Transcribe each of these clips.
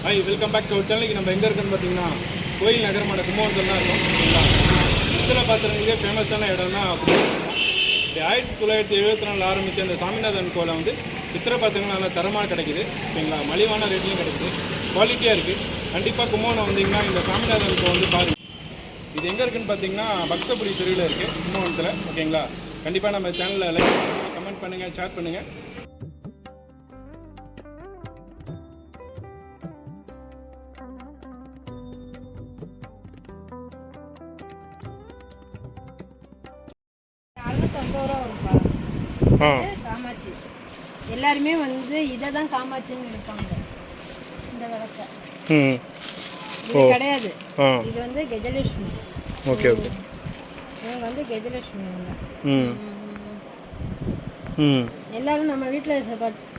Hi, welcome back to our channel. நம்ம எங்க இருக்கோம்னு பாத்தீங்கன்னா கோயில் நகரமான கும்பகோணத்துல தான் இருக்கோம். பித்தளை பாத்திரங்களே ஃபேமஸான இடம்னா கும்பகோணம். 1974 ஆரம்பிச்ச அந்த Swaminathan&Co வந்து பித்தளை பாத்திரங்கள் நல்ல தரமாக கிடைக்குது. ஓகேங்களா, மலிவான ரேட்லயும் கிடைக்குது, குவாலிட்டியா இருக்கு. கண்டிப்பா கும்பகோணம் வந்தீங்கன்னா இந்த Swaminathan&Co வந்து பாருங்க. இது எங்க இருக்குன்னு பாத்தீங்கன்னா பக்தபுரி தெருவில் இருக்கு கும்பகோணத்துல. ஓகேங்களா, கண்டிப்பா நம்ம சேனலை லைக் பண்ணுங்க, கமெண்ட் பண்ணுங்க, ஷேர் பண்ணுங்க. காமாட்சி எல்லாருமே வந்து இதை தான் காமாட்சின்னு நினைப்பாங்க. இந்த விளக்க இது கிடையாது, இது வந்து கஜலட்சுமி. ஓகே ஓகே, இவங்க வந்து கஜலட்சுமி. எல்லாரும் நம்ம வீட்டில்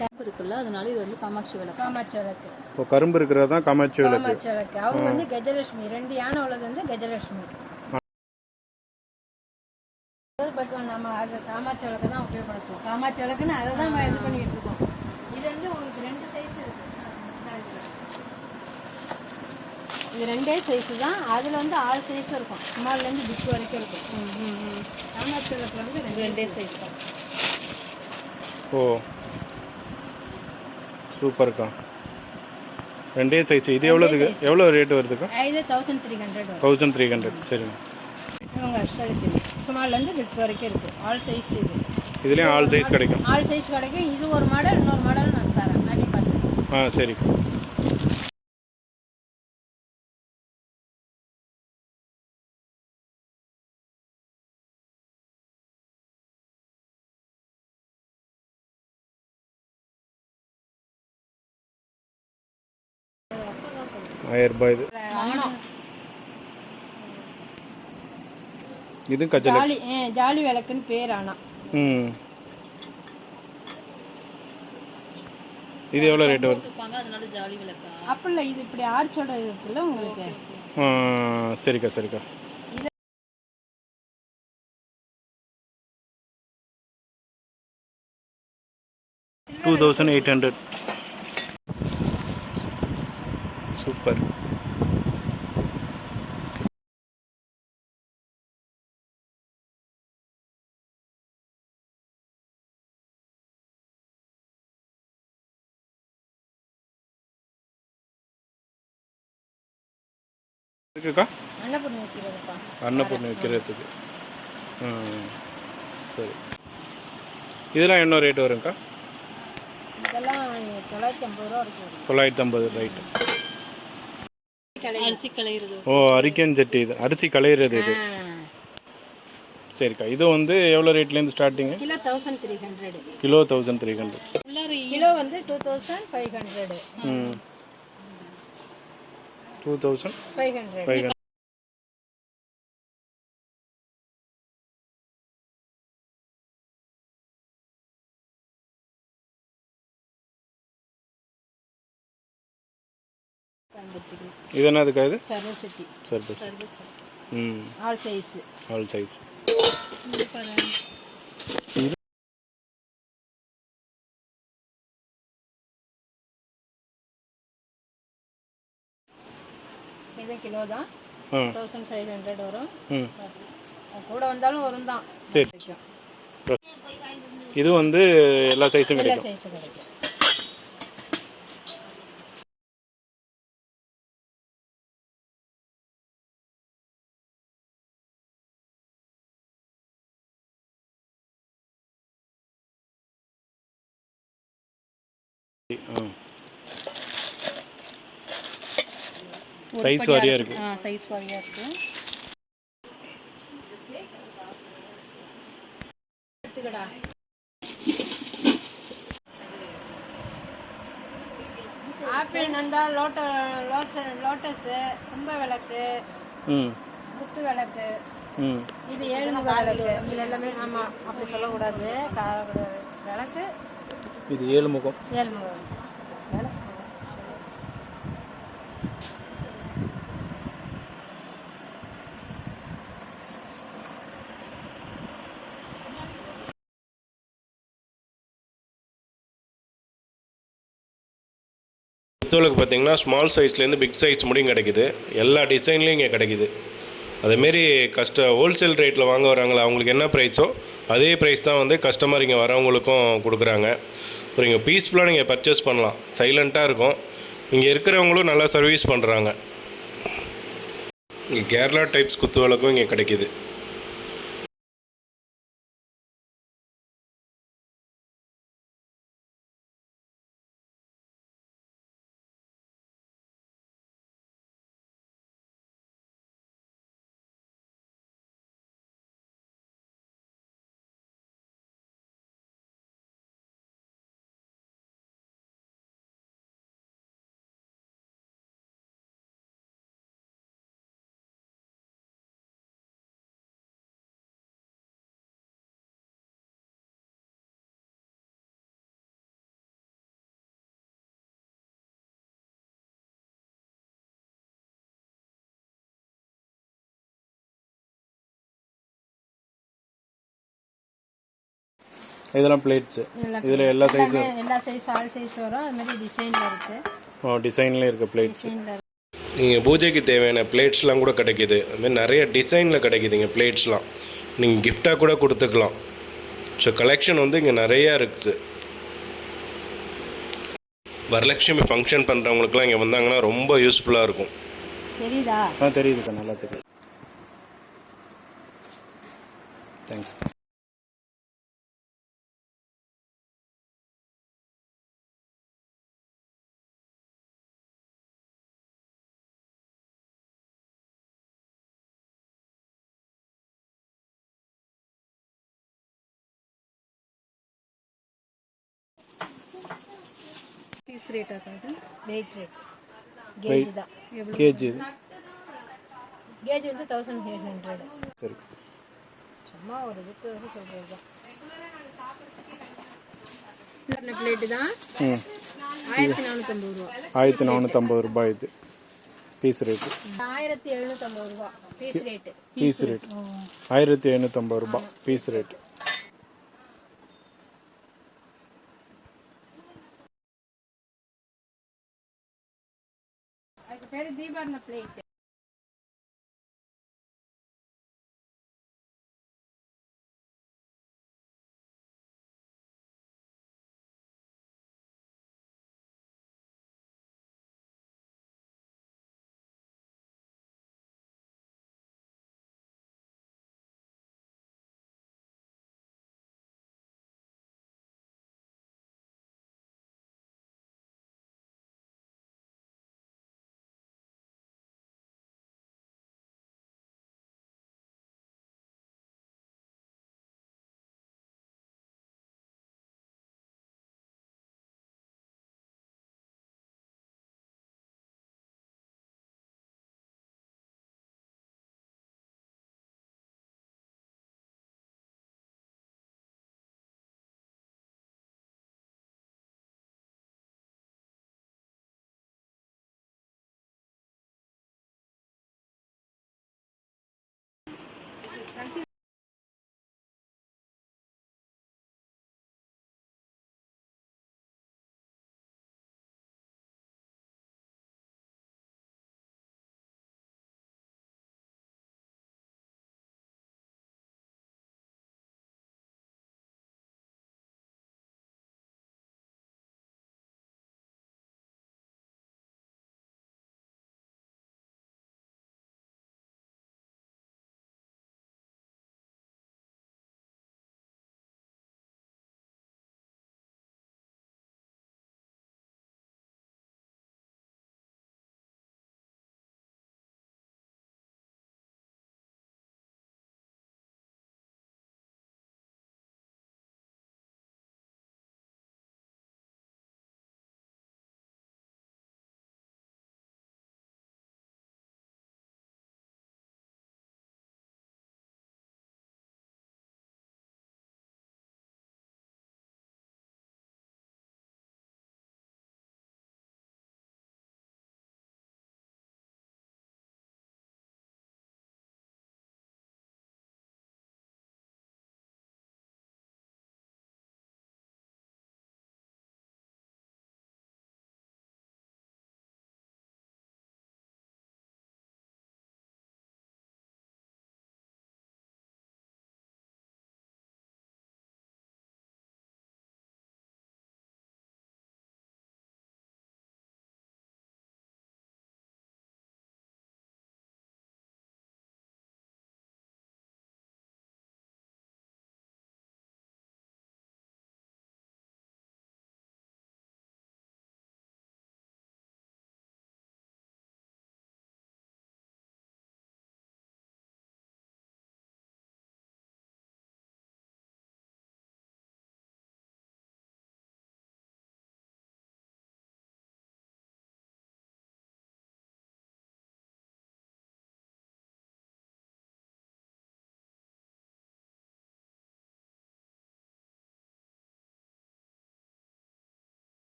கரும்பு இருக்குல்ல, அதனால இது வந்து காமாட்சி விளக்கு. காமாட்சி விளக்கு, இப்போ கரும்பு இருக்கிறது தான் காமாட்சி விளக்கு. காமாட்சி விளக்கு. அவங்க வந்து கஜலட்சுமி, 2 யானை உள்ளது வந்து கஜலட்சுமி. பட் நம்ம அது காமாட்சி விளக்கு தான் உபயோகப்படுத்துவோம். காமாட்சி விளக்குன்னு அதை தான் இது பண்ணிட்டு இருக்கோம். இது வந்து உங்களுக்கு 2 சைஸ் இருக்கு. இது 2 சைஸ் தான். அதில் வந்து 6 சைஸ் இருக்கும், ஸ்மால்லேருந்து பிக் வரைக்கும் இருக்கும். காமாட்சி விளக்கு வந்து 2 சைஸ் தான். ஓ சூப்பர்க்கா, 2 சைஸ். இது எவ்வளோ ரேட் வருதுக்கா? இது 1300. 1300. சரிங்க. இவங்க அஷ்டலட்சுமி ஸ்மால்லேருந்து பிக் வரைக்கும் இருக்குது, ஆல் சைஸ். இதுலேயும் ஆல் சைஸ் கிடைக்கும். ஆல் சைஸ் கிடைக்கும். இது ஒரு மாடல், இன்னொரு மாடல் நான் தரேன், நிறைய பார்த்து. சரி. ₹1000 இது. இது ஜாலி ஜாலி விளக்குன்னு பேர். ஆனா இது எவ்வளோ ரேட் வருது? அதனால ஜாலி விளக்கு அப்பல்ல. இது இப்படி ஆர்ச்சோட இருக்குல்ல உங்களுக்கு. சரிக்கா சரிக்கா. 2800. சூப்பர். இருக்குக்கா, அன்னபூர்ணி வைக்கிறதுப்பா. அன்னபூர்ணி வைக்கிறதுக்கு. சரி. இதெல்லாம் என்ன ரேட் வரும்க்கா? இதெல்லாம் 950 ரூபா இருக்கும். 950, ரைட்டு. அரிசி களையிறது. ஓ, அரிக்கன் சட்டி. இது அரிசி களையிறது இது. சரிக்கா. இது வந்து எவ்வளோ ரேட்லேருந்து ஸ்டார்டிங்கு? கிலோ 1300. கிலோ 1300. கிலோ வந்து 2500. 2500. இது என்னதுக்கா? இது சர்வசட்டி. சர்வசட்டி. All size. All size. இது கிலோ தான் 1500 வரும். கூட வந்தாலும் வரும் தான். சரி. இது வந்து எல்லா சைஸும் கிடைக்கும். எல்லா சைஸும் கிடைக்கும். சைஸ் வாரியா இருக்கு. சைஸ் வாரியா இருக்கு. எடுத்துக்கடா. ஆப்பிள், நந்தா, லோட்டஸ், கும்ப விளக்கு, குத்து விளக்கு, இது 7 முக விளக்கு. இது எல்லாமே ஆமா, அப்படி சொல்லக்கூடாது. விளக்கு இது 7 முகம். 7 முகம் விளக்கு. குத்துவிளக்கு பார்த்திங்கன்னா ஸ்மால் சைஸ்லேருந்து பிக் சைஸ் முடியும் கிடைக்குது. எல்லா டிசைன்லேயும் இங்கே கிடைக்குது. அதேமாரி ஹோல்சேல் ரேட்டில் வாங்க வராங்களா அவங்களுக்கு என்ன ப்ரைஸோ அதே ப்ரைஸ் தான் வந்து கஸ்டமர் இங்கே வரவங்களுக்கும் கொடுக்குறாங்க. அப்புறம் இங்கே பீஸ்ஃபுல்லாக நீங்கள் பர்ச்சேஸ் பண்ணலாம். சைலண்ட்டாக இருக்கும். இங்கே இருக்கிறவங்களும் நல்லா சர்வீஸ் பண்ணுறாங்க. இங்கே கேரளா டைப்ஸ் குத்துவிளக்கும் இங்கே கிடைக்கிது. இதெல்லாம் பிளேட்ஸ். இதில் எல்லா சைஸும் எல்லா சைஸ் ஆல் சைஸ் வரும். அது மாதிரி டிசைனில் இருக்குது. டிசைன்லேயும் இருக்குது பிளேட்ஸ். இங்கே பூஜைக்கு தேவையான பிளேட்ஸ்லாம் கூட கிடைக்கிது. அதுமாதிரி நிறைய டிசைனில் கிடைக்கிது இங்கே பிளேட்ஸ்லாம். நீங்கள் கிஃப்டாக கூட கொடுத்துக்கலாம். ஸோ கலெக்ஷன் வந்து இங்கே நிறையா இருக்குது. வரலட்சுமி ஃபங்க்ஷன் பண்ணுறவங்களுக்குலாம் இங்கே வந்தாங்கன்னா ரொம்ப யூஸ்ஃபுல்லாக இருக்கும். தெரியுதா? தெரியுதுக்கா, நல்லா தெரியுது. தேங்க்ஸ். பீஸ் ரேட் ஆகாது, வெயிட் ரேட். கேஜ் தான். கேஜ் கேஜ் வந்து 1800. சரி, சும்மா ஒரு இதுக்கு சொல்கிறது தான். இந்த பிளேட்டு தான் 1450 ரூபா. 1450 ரூபாய் இது பீஸ் ரேட்டு. 1750 ரூபா பீஸ் ரேட்டு. பீஸ் ரேட் 1750 ரூபாய் பீஸ் ரேட். அதுக்கு பேர் தீபாவளி பிளேட்.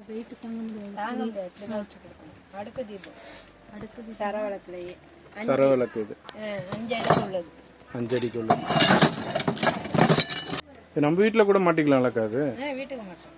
வெயிட் தாங்க முடியாது. இப்படி தான் வச்சு கொடுக்கணும். அடுக்கு தீபம், அடுக்கு சரவளத்துலேயே சரவளக்கு இது 5 அடிக்கு உள்ளது. 5 அடிக்கு உள்ளது. நம்ம வீட்டில் கூட மாட்டிக்கலாம்லக்கா அது? வீட்டுக்கு மாட்டோம்.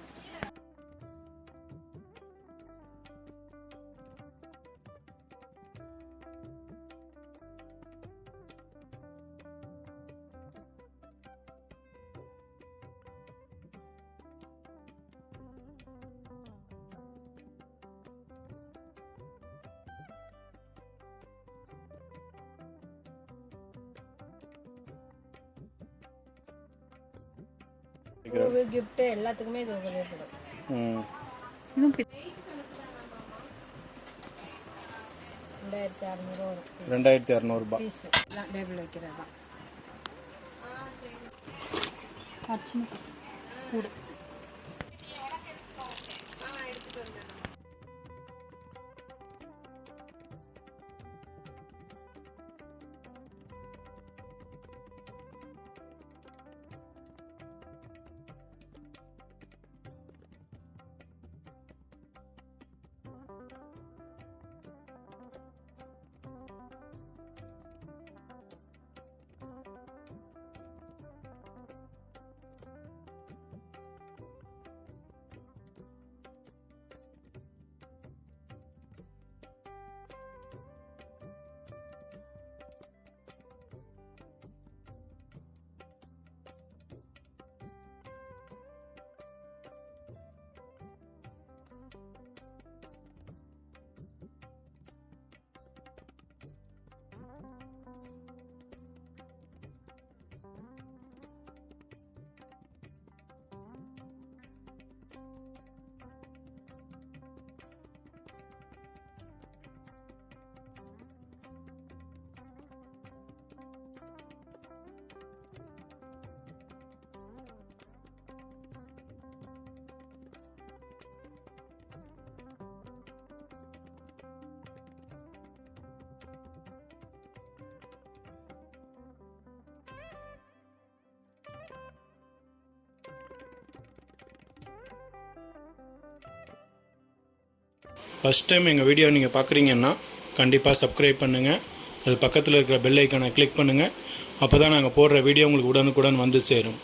கிஃப்ட் எல்லாத்துக்குமே இது உபயோகப்படும். இதுவும் 2600 ரூபாய் பீஸ். டேபிள் வைக்கிறது தான். அர்ச்சனை கூட ஃபஸ்ட் டைம் எங்கள் வீடியோ நீங்கள் பார்க்குறீங்கன்னா கண்டிப்பாக சப்ஸ்கிரைப் பண்ணுங்கள். அது பக்கத்தில் இருக்கிற பெல் ஐக்கானை கிளிக் பண்ணுங்கள். அப்போ தான் நாங்கள் போடுற வீடியோ உங்களுக்கு உடனுக்குடன் வந்து சேரும்.